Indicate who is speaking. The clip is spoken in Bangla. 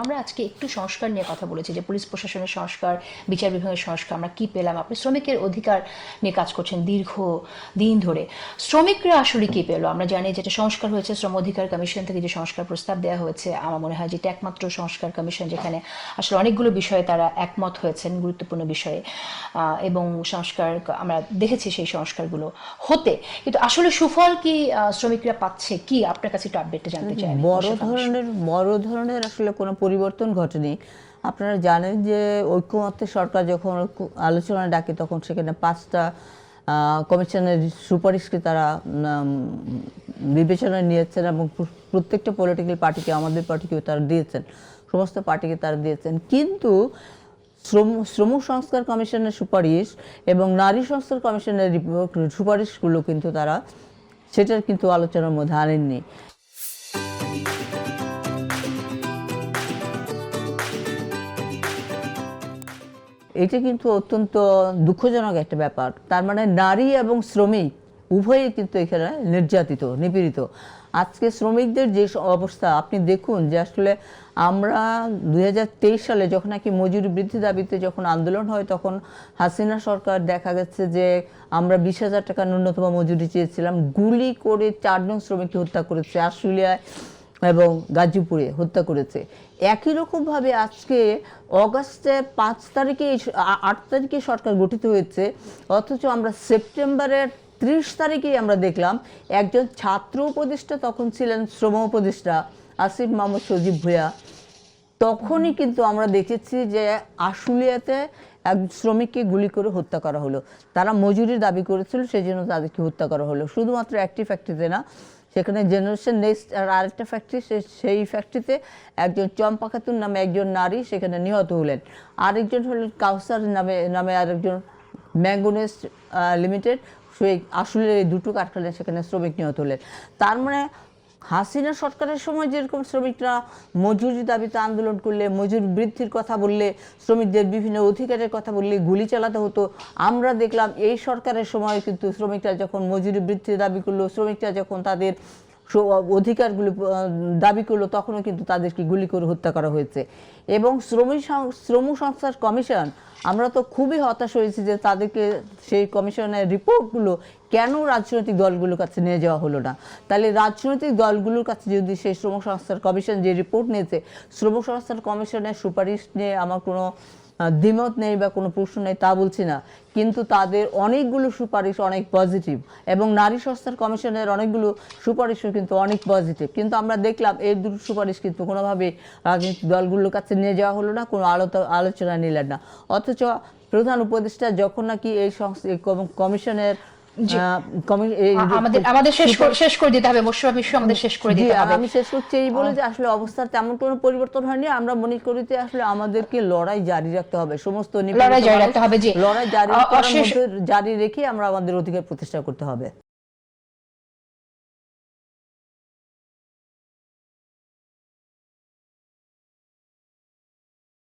Speaker 1: আমরা আজকে একটু সংস্কার নিয়ে কথা বলেছি যে পুলিশ প্রশাসনের সংস্কার, বিচার বিভাগের সংস্কার আমরা কি পেলাম। আপনি শ্রমিকের অধিকার নিয়ে কাজ করছেন দীর্ঘ দিন ধরে, শ্রমিকরা আসলে কি পেলো? আমরা জানি যেটা সংস্কার হয়েছে শ্রম অধিকার কমিশন থেকে যে সংস্কার প্রস্তাব দেওয়া হয়েছে, আমার মনে হয় যেটা একমাত্র সংস্কার কমিশন যেখানে আসলে অনেকগুলো বিষয়ে তারা একমত হয়েছেন, গুরুত্বপূর্ণ বিষয়ে, এবং সংস্কার আমরা দেখেছি সেই সংস্কারগুলো হতে, কিন্তু আসলে সুফল কি শ্রমিকরা পাচ্ছে? কি আপনার কাছে একটু আপডেটটা জানতে চাই।
Speaker 2: বড় ধরনের আসলে কোনো পরিবর্তন ঘটেনি। আপনারা জানেন যে ঐক্যমত্যের সরকার যখন আলোচনা ডাকে তখন সেখানে 5টা কমিশনের সুপারিশকে তারা বিবেচনায় নিয়েছেন এবং প্রত্যেকটা পলিটিক্যাল পার্টিকে, আমাদের পার্টিকেও তারা দিয়েছেন, সমস্ত পার্টিকে তারা দিয়েছেন। কিন্তু শ্রম সংস্কার কমিশনের সুপারিশ এবং নারী সংস্কার কমিশনের সুপারিশগুলো কিন্তু তারা সেটার কিন্তু আলোচনার মধ্যে আনেননি। এটা কিন্তু অত্যন্ত দুঃখজনক একটা ব্যাপার। তার মানে নারী এবং শ্রমিক উভয়ই কিন্তু এখানে নির্যাতিত, নিপীড়িত। আজকে শ্রমিকদের যে অবস্থা আপনি দেখুন যে আসলে আমরা 2023 সালে যখন নাকি মজুরি বৃদ্ধি দাবিতে যখন আন্দোলন হয় তখন হাসিনা সরকার দেখা গেছে যে আমরা 20,000 টাকা ন্যূনতম মজুরি চেয়েছিলাম, গুলি করে 4 জন শ্রমিককে হত্যা করেছে, আশুলিয়ায় এবং গাজীপুরে হত্যা করেছে। একই রকমভাবে আজকে অগাস্টে 5 তারিখে 8 তারিখে সরকার গঠিত হয়েছে, অথচ আমরা সেপ্টেম্বরের 30 তারিখেই আমরা দেখলাম একজন ছাত্র উপদেষ্টা, তখন ছিলেন শ্রম উপদেষ্টা আসিফ মাহমুদ সজীব ভূঁইয়া, তখনই কিন্তু আমরা দেখেছি যে আশুলিয়াতে এক শ্রমিককে গুলি করে হত্যা করা হলো। তারা মজুরির দাবি করেছিল, সেই জন্য তাদেরকে হত্যা করা হলো। শুধুমাত্র একটি ফ্যাক্টরিতে না, সেখানে জেনারেশন নেক্সট আর আরেকটা ফ্যাক্টরি, সেই ফ্যাক্টরিতে একজন চম্পা খাতুন নামে একজন নারী সেখানে নিহত হলেন। আরেকজন হলেন কাউসার নামে আরেকজন, ম্যাঙ্গোনেস লিমিটেড, সেই আসলে এই দুটো কারখানায় সেখানে শ্রমিক নিহত হলেন। তার মানে হাসিনা সরকারের সময় যেরকম শ্রমিকরা মজুরি দাবিতে আন্দোলন করলে, মজুরি বৃদ্ধির কথা বললে, শ্রমিকদের বিভিন্ন অধিকারের কথা বললে গুলি চালাতে হতো, আমরা দেখলাম এই সরকারের সময় কিন্তু শ্রমিকরা যখন মজুরি বৃদ্ধির দাবি করলো, শ্রমিকরা যখন তাদের অধিকারগুলো দাবি করলো, তখনও কিন্তু তাদেরকে গুলি করে হত্যা করা হয়েছে। এবং শ্রম সংস্কার কমিশন, আমরা তো খুবই হতাশ হয়েছি যে তাদেরকে সেই কমিশনের রিপোর্টগুলো কেন রাজনৈতিক দলগুলোর কাছে নিয়ে যাওয়া হলো না। তাহলে রাজনৈতিক দলগুলোর কাছে যদি সেই শ্রম সংস্কার কমিশন যে রিপোর্ট নিয়েছে, শ্রম সংস্কার কমিশনের সুপারিশ নিয়ে আমার কোনো দ্বিমত নেই বা কোনো প্রশ্ন নেই, তা বলছি না, কিন্তু তাদের অনেকগুলো সুপারিশ অনেক পজিটিভ, এবং নারী সংস্কার কমিশনের অনেকগুলো সুপারিশও কিন্তু অনেক পজিটিভ। কিন্তু আমরা দেখলাম এই দুটো সুপারিশ কিন্তু কোনোভাবে রাজনৈতিক দলগুলোর কাছে নিয়ে যাওয়া হলো না, কোনো আলোচনা নিলেন না। অথচ প্রধান উপদেষ্টা যখন নাকি এই কমিশনের
Speaker 1: শেষ করে দিতে হবে, আমাদের শেষ করে দিতে হবে।
Speaker 2: আমি শেষ করছি এই বলে যে আসলে অবস্থার তেমন কোনো পরিবর্তন হয়নি। আমরা মনে করি যে আসলে আমাদেরকে লড়াই জারি রাখতে হবে, সমস্ত লড়াই জারি রেখে আমরা আমাদের অধিকার প্রতিষ্ঠা করতে হবে।